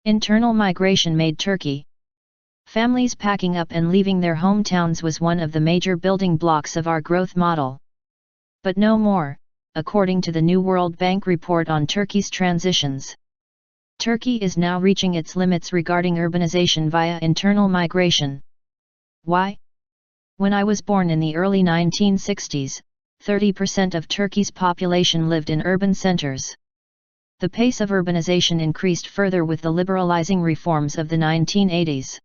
Internal migration made Turkey. Families packing up and leaving their hometowns was one of the major building blocks of our growth model. But no more, according to the new World Bank report on Turkey's transitions. Turkey is now reaching its limits regarding urbanization via internal migration. Why? When I was born in the early 1960s, 30% of Turkey's population lived in urban centers. The pace of urbanization increased further with the liberalizing reforms of the 1980s.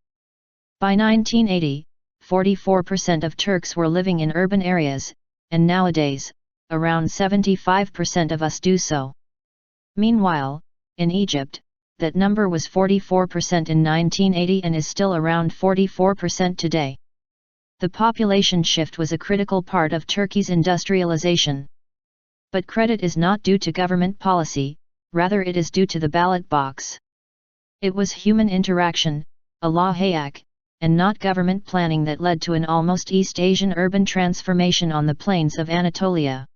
By 1980, 44% of Turks were living in urban areas, and nowadays, around 75% of us do so. Meanwhile, in Egypt, that number was 44% in 1980 and is still around 44% today. The population shift was a critical part of Turkey's industrialization. But credit is not due to government policy, rather it is due to the ballot box. It was human interaction, a law Hayek, and not government planning that led to an almost East Asian urban transformation on the plains of Anatolia.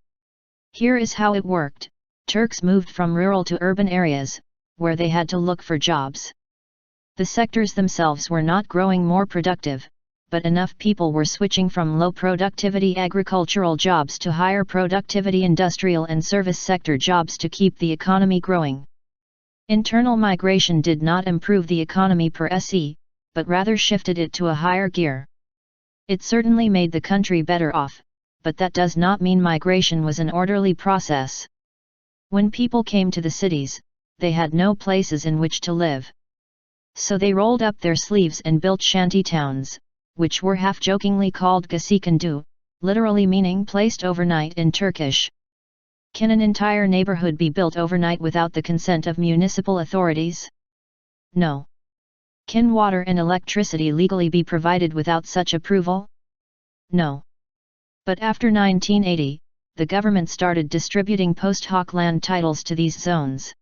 Here is how it worked. Turks moved from rural to urban areas, where they had to look for jobs. The sectors themselves were not growing more productive, but enough people were switching from low-productivity agricultural jobs to higher productivity industrial and service sector jobs to keep the economy growing. Internal migration did not improve the economy per se, but rather shifted it to a higher gear. It certainly made the country better off, but that does not mean migration was an orderly process. When people came to the cities, they had no places in which to live. So they rolled up their sleeves and built shanty towns, which were half-jokingly called gasikondu, literally meaning placed overnight in Turkish. Can an entire neighborhood be built overnight without the consent of municipal authorities? No. Can water and electricity legally be provided without such approval? No. But after 1980, the government started distributing post hoc land titles to these zones.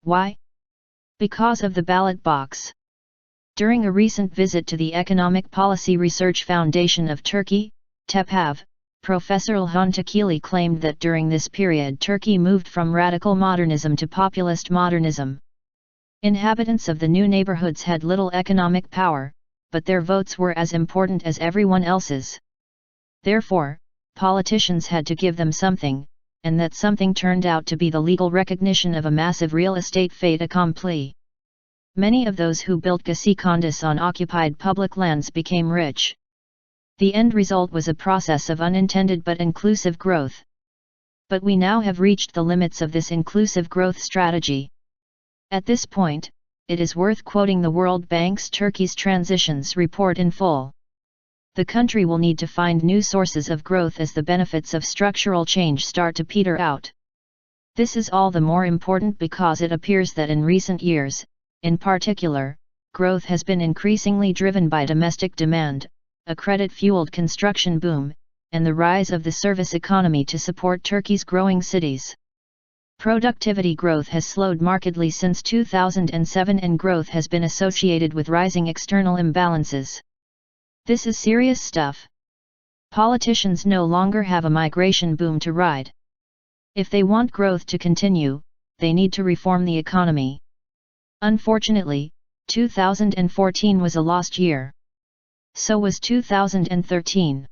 Why? Because of the ballot box. During a recent visit to the Economic Policy Research Foundation of Turkey, TEPAV, Professor İlhan Takili claimed that during this period Turkey moved from radical modernism to populist modernism. Inhabitants of the new neighborhoods had little economic power, but their votes were as important as everyone else's. Therefore, politicians had to give them something, and that something turned out to be the legal recognition of a massive real estate fait accompli. Many of those who built gasikondas on occupied public lands became rich. The end result was a process of unintended but inclusive growth. But we now have reached the limits of this inclusive growth strategy. At this point, it is worth quoting the World Bank's Turkey's Transitions report in full. The country will need to find new sources of growth as the benefits of structural change start to peter out. This is all the more important because it appears that in recent years, in particular, growth has been increasingly driven by domestic demand, a credit-fueled construction boom, and the rise of the service economy to support Turkey's growing cities. Productivity growth has slowed markedly since 2007 and growth has been associated with rising external imbalances. This is serious stuff. Politicians no longer have a migration boom to ride. If they want growth to continue, they need to reform the economy. Unfortunately, 2014 was a lost year. So was 2013.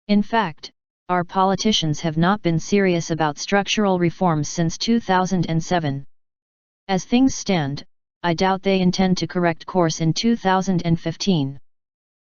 In fact, our politicians have not been serious about structural reforms since 2007. As things stand, I doubt they intend to correct course in 2015.